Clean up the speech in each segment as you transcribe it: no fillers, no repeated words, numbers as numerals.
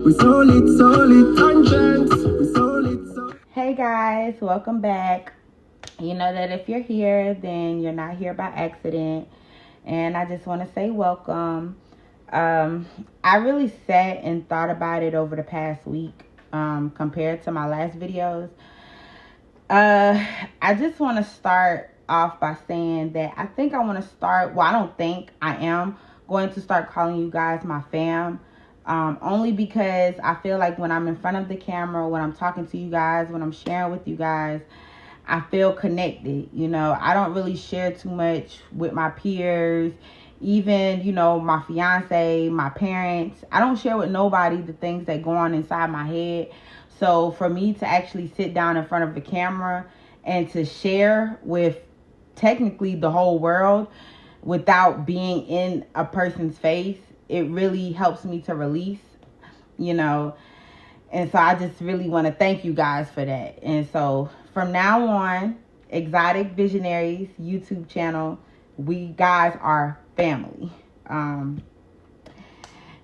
We solid, tangents. We solid. Hey guys, welcome back. You know that if you're here, then you're not here by accident. And I just want to say welcome. I really sat and thought about it over the past week compared to my last videos. I just want to start off by saying that I think I want to start, well, I don't think, I am going to start calling you guys my fam. Only because I feel like when I'm in front of the camera, when I'm talking to you guys, when I'm sharing with you guys, I feel connected. You know, I don't really share too much with my peers, even, you know, my fiance, my parents. I don't share with nobody the things that go on inside my head. So for me to actually sit down in front of the camera and to share with technically the whole world without being in a person's face, it really helps me to release, you know. And so I just really want to thank you guys for that. And so from now on, Exotic Visionaries YouTube channel, we guys are family.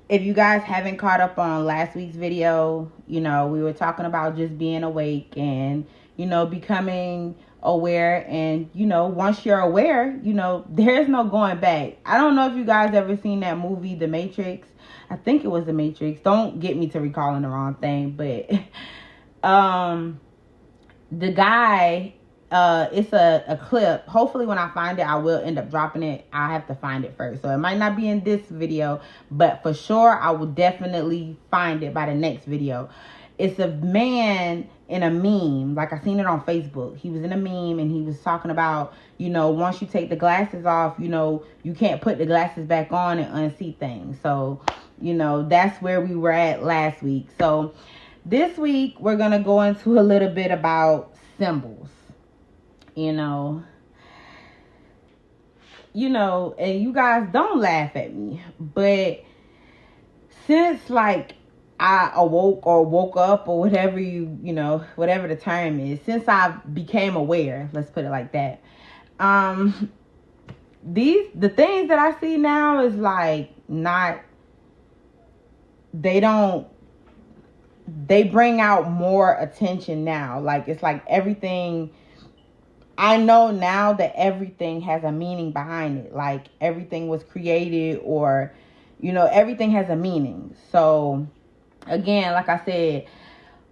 If you guys haven't caught up on last week's video, you know, we were talking about just being awake and, you know, becoming aware. And, you know, once you're aware, you know, there's no going back. I don't know if you guys ever seen that movie, The Matrix. I think it was The Matrix. Don't get me to recalling the wrong thing, but the guy, it's a clip. Hopefully when I find it, I will end up dropping it. I have to find it first, so it might not be in this video, but for sure I will definitely find it by the next video. It's a man in a meme, like I seen it on Facebook. He was in a meme and he was talking about, you know, once you take the glasses off, you know, you can't put the glasses back on and unsee things. So, you know, that's where we were at last week. So this week we're gonna go into a little bit about symbols. You know, and you guys don't laugh at me, but since like I awoke or woke up or whatever you know, whatever the term is, since I became aware, let's put it like that, the things that I see now is like they bring out more attention now. Like it's like everything, I know now that everything has a meaning behind it. Like everything was created, or, you know, everything has a meaning. So again, like I said,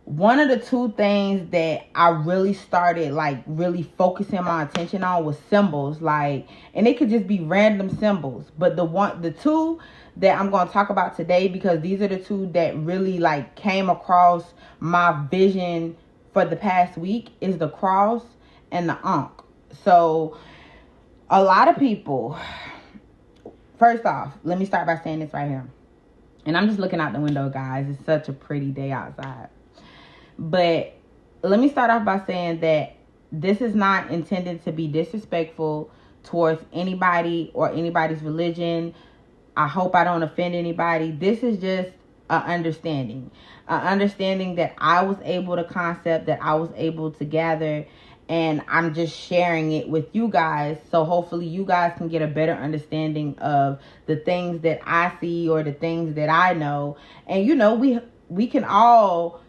one of the two things that I really started like really focusing my attention on was symbols. Like, and it could just be random symbols, but the two that I'm going to talk about today, because these are the two that really like came across my vision for the past week, is the cross and the Ankh. So a lot of people, first off, let me start by saying this right here. And I'm just looking out the window, guys. It's such a pretty day outside. But let me start off by saying that this is not intended to be disrespectful towards anybody or anybody's religion. I hope I don't offend anybody. This is just an understanding that I was able to concept, that I was able to gather, and I'm just sharing it with you guys. So hopefully you guys can get a better understanding of the things that I see or the things that I know. And, you know, we can all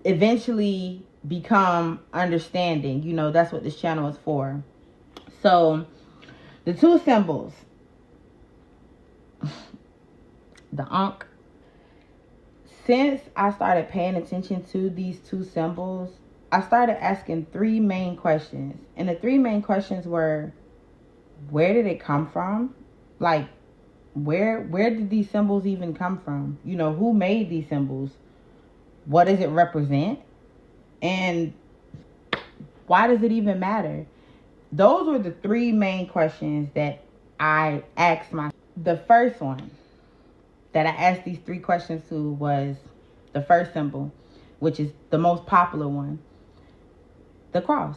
eventually become understanding. You know, that's what this channel is for. So the two symbols, the Ankh. Since I started paying attention to these two symbols, I started asking three main questions. And the three main questions were, where did it come from? Like, where did these symbols even come from? You know, who made these symbols? What does it represent? And why does it even matter? Those were the three main questions that I asked myself. The first one that I asked these three questions to was the first symbol, which is the most popular one, the cross.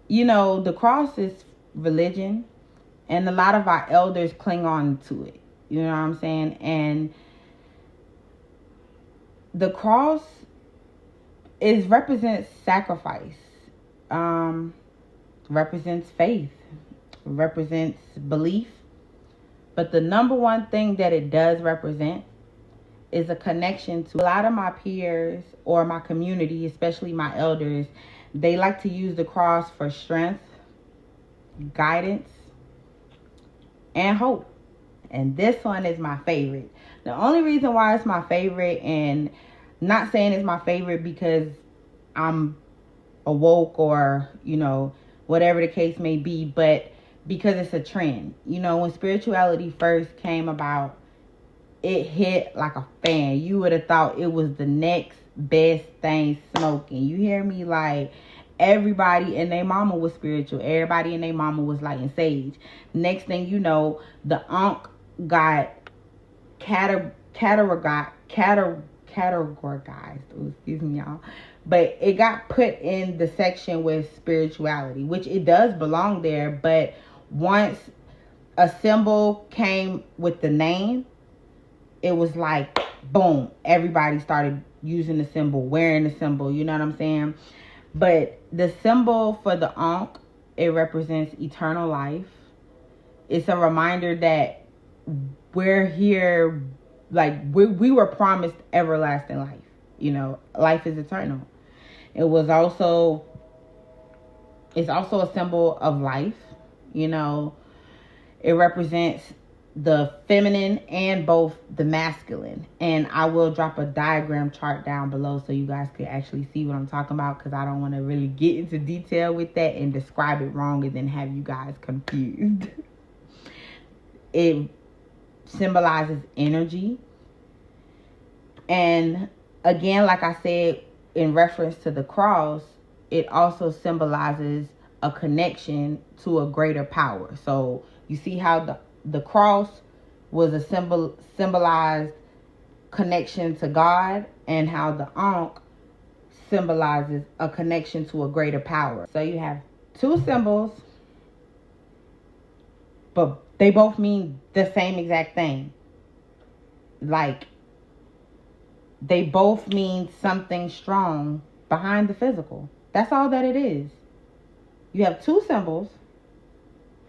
You know, the cross is religion, and a lot of our elders cling on to it. You know what I'm saying? And the cross represents sacrifice, represents faith, represents belief, But the number one thing that it does represent is a connection to a lot of my peers or my community, especially my elders. They like to use the cross for strength, guidance, and hope. And this one is my favorite. The only reason why it's my favorite, and not saying it's my favorite because I'm awoke or, whatever the case may be, but because it's a trend. When spirituality first came about, it hit like a fan. You would have thought it was the next best thing smoking. You hear me? Like, everybody and their mama was spiritual. Everybody and their mama was lighting sage. Next thing you know, the Ankh got categorized. Excuse me, y'all. But it got put in the section with spirituality, which it does belong there. But once a symbol came with the name, it was like, boom, everybody started using the symbol, wearing the symbol, you know what I'm saying? But the symbol for the Ankh, it represents eternal life. It's a reminder that we're here, like we were promised everlasting life. Life is eternal. It's also a symbol of life. It represents the feminine and both the masculine. And I will drop a diagram chart down below so you guys can actually see what I'm talking about, because I don't want to really get into detail with that and describe it wrong and then have you guys confused. It symbolizes energy. And again, like I said, in reference to the cross, it also symbolizes a connection to a greater power. So you see how the cross was a symbolized connection to God, and how the Ankh symbolizes a connection to a greater power. So you have two symbols, but they both mean the same exact thing. Like, they both mean something strong behind the physical. That's all that it is. You have two symbols.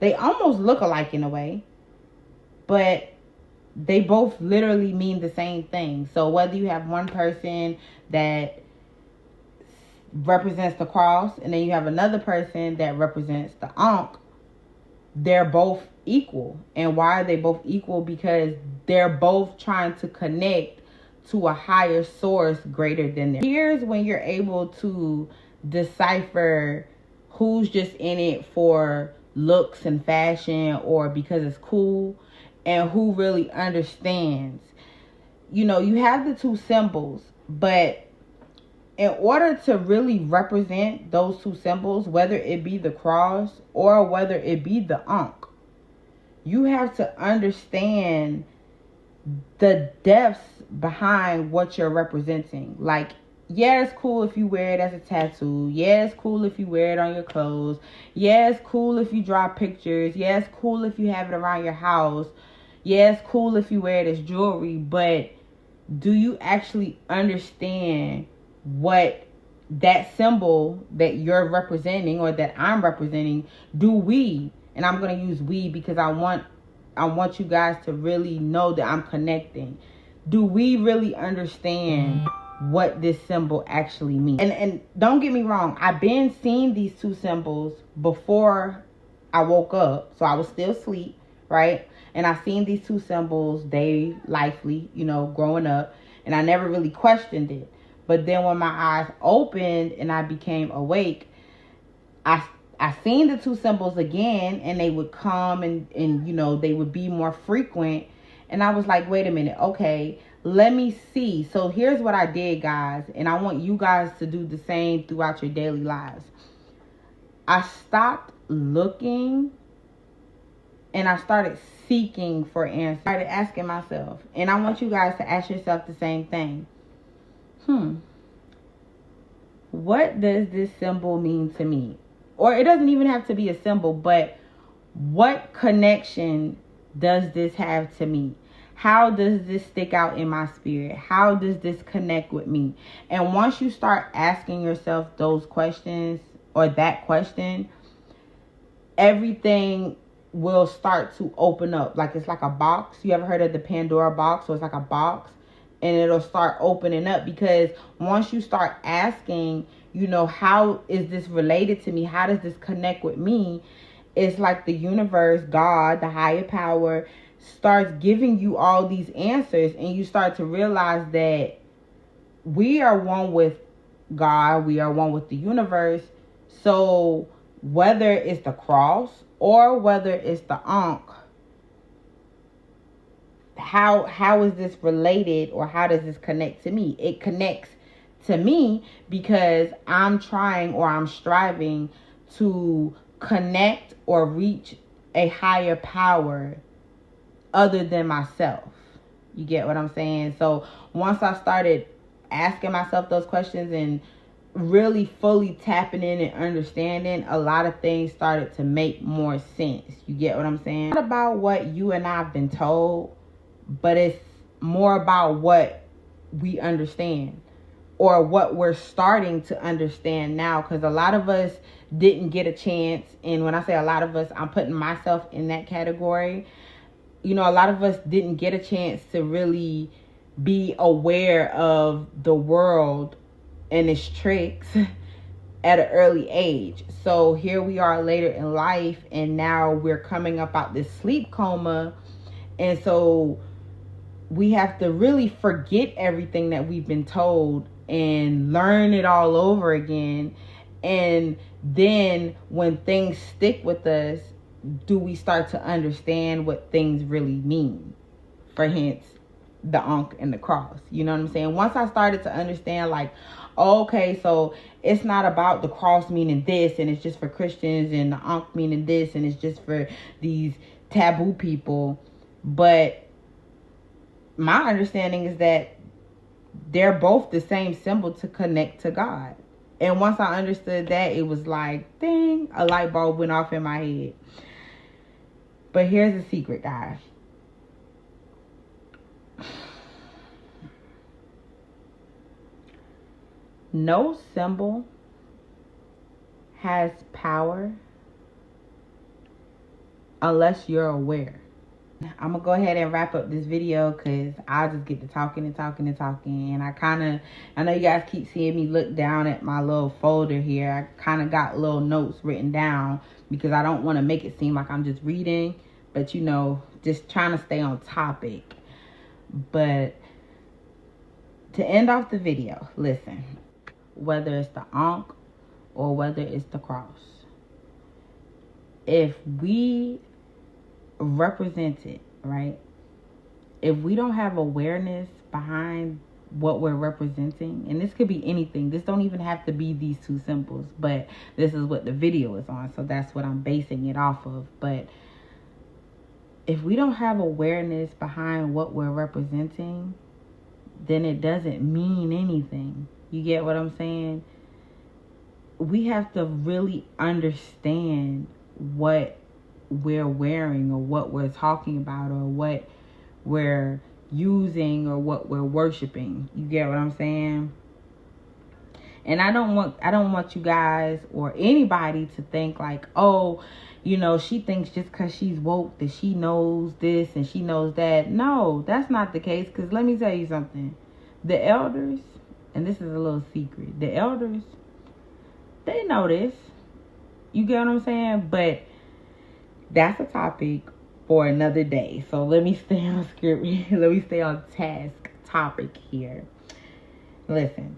They almost look alike in a way, but they both literally mean the same thing. So whether you have one person that represents the cross and then you have another person that represents the Ankh, they're both equal. And why are they both equal? Because they're both trying to connect to a higher source greater than them. Here's when you're able to decipher who's just in it for looks and fashion or because it's cool, and who really understands. You have the two symbols, but in order to really represent those two symbols, whether it be the cross or whether it be the Ankh, you have to understand the depths behind what you're representing. Like, yeah, it's cool if you wear it as a tattoo. Yeah, it's cool if you wear it on your clothes. Yeah, it's cool if you draw pictures. Yeah, it's cool if you have it around your house. Yeah, it's cool if you wear it as jewelry. But do you actually understand what that symbol that you're representing or that I'm representing, and I'm going to use we because I want you guys to really know that I'm connecting. Do we really understand what this symbol actually means? And don't get me wrong, I've been seeing these two symbols before I woke up. So I was still asleep, right? And I seen these two symbols day lifely, growing up. And I never really questioned it. But then when my eyes opened and I became awake, I seen the two symbols again, and they would come and they would be more frequent. And I was like, wait a minute, okay, let me see. So here's what I did, guys, and I want you guys to do the same throughout your daily lives. I stopped looking and I started seeking for answers. I started asking myself, and I want you guys to ask yourself the same thing. What does this symbol mean to me? Or it doesn't even have to be a symbol, but what connection does this have to me? How does this stick out in my spirit? How does this connect with me? And once you start asking yourself those questions or that question, everything will start to open up. Like it's like a box. You ever heard of the Pandora box? So it's like a box, and it'll start opening up, because once you start asking, you know, how is this related to me? How does this connect with me? It's like the universe, God, the higher power, starts giving you all these answers, and you start to realize that we are one with God, we are one with the universe. So whether it's the cross or whether it's the Ankh, how is this related, or how does this connect to me? It connects to me because I'm trying, or I'm striving to connect or reach a higher power other than myself. You get what I'm saying? So once I started asking myself those questions and really fully tapping in and understanding, a lot of things started to make more sense. You get what I'm saying? It's not about what you and I've been told, but it's more about what we understand, or what we're starting to understand now. Because a lot of us didn't get a chance. And when I say a lot of us, I'm putting myself in that category. You know, a lot of us didn't get a chance to really be aware of the world and its tricks at an early age. So here we are later in life, and now we're coming up out this sleep coma. And so we have to really forget everything that we've been told and learn it all over again. And then when things stick with us, do we start to understand what things really mean? For hence, the Ankh and the cross. You know what I'm saying? Once I started to understand, like, okay, so it's not about the cross meaning this, and it's just for Christians, and the Ankh meaning this, and it's just for these taboo people. But my understanding is that they're both the same symbol to connect to God. And once I understood that, it was like, ding, a light bulb went off in my head. But here's the secret, guys. No symbol has power unless you're aware. I'm gonna go ahead and wrap up this video, because I'll just get to talking and talking and talking. And I know you guys keep seeing me look down at my little folder here. I kind of got little notes written down because I don't want to make it seem like I'm just reading, but you know, just trying to stay on topic. But to end off the video, listen, whether it's the Ankh or whether it's the cross, if we represent it, right? If we don't have awareness behind what we're representing, and this could be anything, this don't even have to be these two symbols, but this is what the video is on, so that's what I'm basing it off of. But if we don't have awareness behind what we're representing, then it doesn't mean anything. You get what I'm saying? We have to really understand what we're wearing, or what we're talking about, or what we're using, or what we're worshiping. You get what I'm saying? And I don't want you guys or anybody to think like, oh, you know, she thinks just because she's woke that she knows this and she knows that. No, that's not the case. Because let me tell you something. The elders, and this is a little secret, the elders, they know this. You get what I'm saying? But that's a topic for another day. So let me stay on script. Let me stay on task topic here. Listen.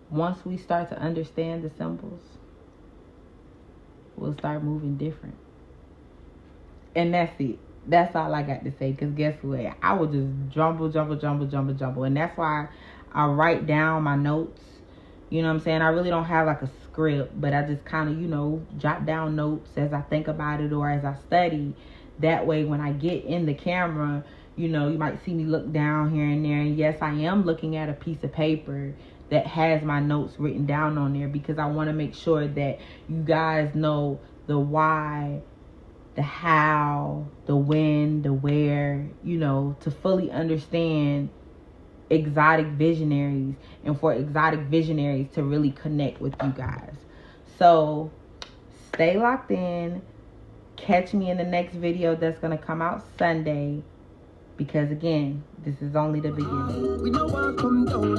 Once we start to understand the symbols, we'll start moving different. And that's it. That's all I got to say. Because guess what? I will just jumble. And that's why I write down my notes. You know what I'm saying? I really don't have like a script, but I just kind of, you know, jot down notes as I think about it or as I study. That way, when I get in the camera, you know, you might see me look down here and there. And yes, I am looking at a piece of paper that has my notes written down on there, because I want to make sure that you guys know the why, the how, the when, the where, you know, to fully understand exotic visionaries and for exotic visionaries to really connect with you guys. So stay locked in. Catch me in the next video that's going to come out Sunday. Because again, this is only the beginning. We know I come down